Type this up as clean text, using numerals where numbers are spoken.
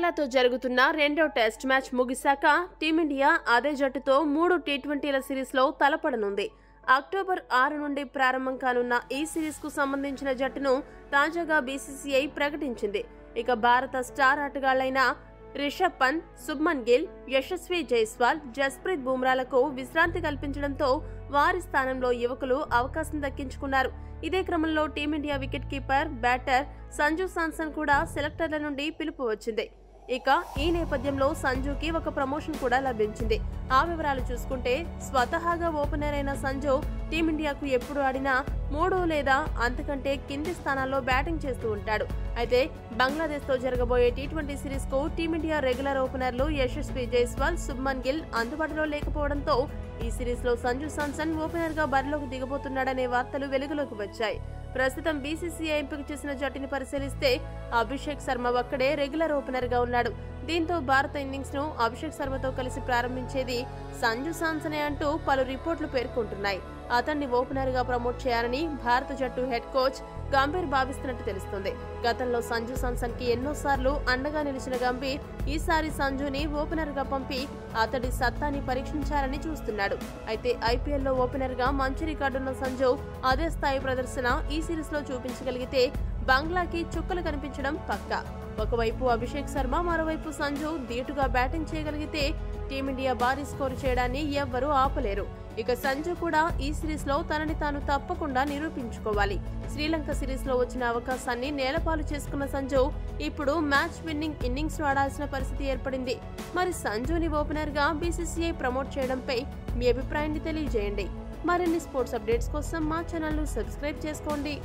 బంగ్లాతో జరుగుతున్న రెండో test match ముగిశాక team India అదే జట్టుతో 3 టీ20ల సిరీస్లో తలపడనుంది. అక్టోబర్ 6 నుండి ప్రారంభం కానున్న ఈ సిరీస్కు సంబంధించిన జట్టును తాజాగా బీసీసీఐ ప్రకటించింది. ఇక భారత స్టార్ ఆటగాళ్లైన రిషబ్ పంత్, శుభ్మన్ గిల్, యశస్వి జైస్వాల్, జస్ప్రీత్ బుమ్రాలకు విశ్రాంతి కల్పించడంతో వారి స్థానంలో యువకులు అవకాశం దక్కించుకున్నారు. ఇదే క్రమంలో team India wicket keeper, batter Sanju Samson కూడా సెలెక్టర్ల నుండి పిలుపు వచ్చింది. ఇక ఈ నేపథ్యంలో సంజుకి ఒక ప్రమోషన్ కూడా లభించింది. ఆ వివరాలు చూసుకుంటే స్వతహాగా ఓపెనర్ అయిన సంజు టీమిండియాకు ఎప్పుడు ఆడినా 3 లేదా అంతకంటే కింది స్థానాల్లో బ్యాటింగ్ చేస్తూ ఉంటాడు. అయితే బంగ్లాదేశ్తో జరగబోయే టీ20 సిరీస్కు టీమిండియా రెగ్యులర్ ఓపెనర్లు యశస్వి జైస్వాల్, శుభ్మన్ గిల్ అందుబాటులో లేకపోవడంతో ఈ సిరీస్లో సంజు శాంసన్ ఓపెనర్గా బరిలోకి దిగబోతున్నాడనే వార్తలు వెలుగులోకి వచ్చాయి. ప్రస్తుతం బీసీసీఐ ఎంపిక చేసిన జట్టుని పరిశీలిస్తే అభిషేక్ శర్మ ఒక్కడే రెగ్యులర్ ఓపెనర్ గా ఉన్నాడు. దీంతో భారత ఇన్నింగ్స్ ను అభిషేక్ శర్మతో కలిసి ప్రారంభించేది సంజు శాంసనే అంటూ పలు రిపోర్టులు పేర్కొంటున్నాయి. అతన్ని ఓపెనర్ గా ప్రమోట్ చేయాలని భారత జట్టు హెడ్ కోచ్ గంభీర్ భావిస్తున్నట్టు తెలుస్తుంది. గతంలో సంజు శాంసన్ కి ఎన్నోసార్లు అండగా నిలిచిన గంభీర్ ఈసారి సంజుని ఓపెనర్ గా పంపి అతడి సత్తాని పరీక్షించాలని చూస్తున్నాడు. అయితే ఐపీఎల్లో ఓపెనర్ గా మంచి రికార్డున్న సంజు అదే స్థాయి ప్రదర్శన ఈ సిరీస్ లో చూపించగలిగితే బంగ్లాకి చుక్కలు కనిపించడం పక్కా. ఒకవైపు అభిషేక్ శర్మ, మరోవైపు సంజు ధీటుగా బ్యాటింగ్ చేయగలిగితే టీమిండియా భారీ స్కోరు చేయడాన్ని ఎవ్వరూ ఆపలేరు. ఇక సంజు కూడా ఈ సిరీస్ లో తనని తాను తప్పకుండా నిరూపించుకోవాలి. శ్రీలంక సిరీస్ లో వచ్చిన అవకాశాన్ని నేలపాలు చేసుకున్న సంజు ఇప్పుడు మ్యాచ్ విన్నింగ్ ఇన్నింగ్స్ ఆడాల్సిన పరిస్థితి ఏర్పడింది. మరి సంజుని ఓపెనర్ గా బీసీసీఐ ప్రమోట్ చేయడంపై మీ అభిప్రాయాన్ని తెలియజేయండి. మరిన్ని స్పోర్ట్స్ అప్డేట్స్ కోసం మా ఛానల్ ను సబ్స్క్రైబ్ చేసుకోండి.